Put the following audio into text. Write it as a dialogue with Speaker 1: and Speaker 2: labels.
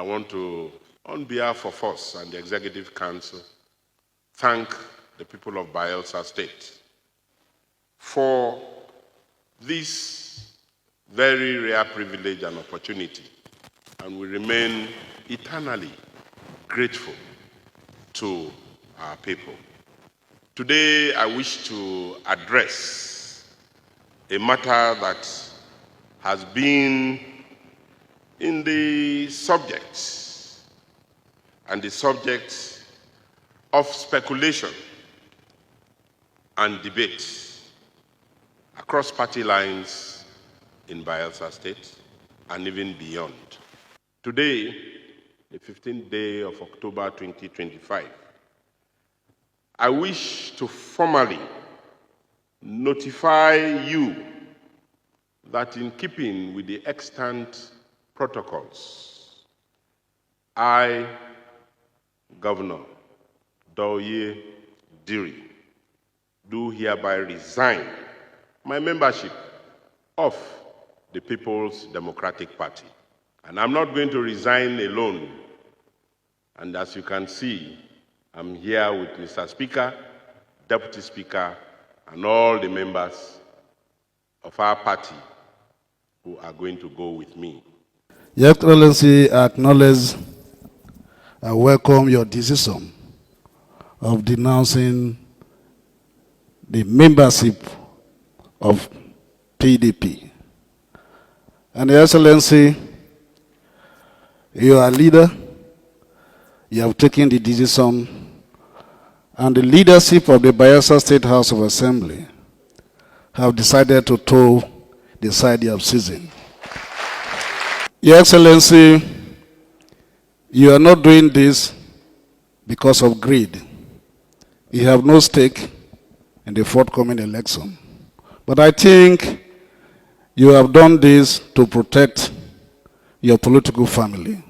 Speaker 1: I want to, on behalf of us and the Executive Council, thank the people of Bayelsa State for this very rare privilege and opportunity, and we remain eternally grateful to our people. Today, I wish to address a matter that has been in the subject of speculation and debate across party lines in Bayelsa State and even beyond. Today, the 15th day of October 2025, I wish to formally notify you that in keeping with the extant protocols, I, Governor Douye Diri, do hereby resign my membership of the People's Democratic Party. And I'm not going to resign alone. And as you can see, I'm here with Mr. Speaker, Deputy Speaker, and all the members of our party who are going to go with me.
Speaker 2: Your Excellency, I acknowledge and welcome your decision of denouncing the membership of PDP. And Your Excellency, you are a leader. You have taken the decision, and the leadership of the Bayelsa State House of Assembly have decided to toe the side you have chosen. Your Excellency, you are not doing this because of greed. You have no stake in the forthcoming election. But I think you have done this to protect your political family.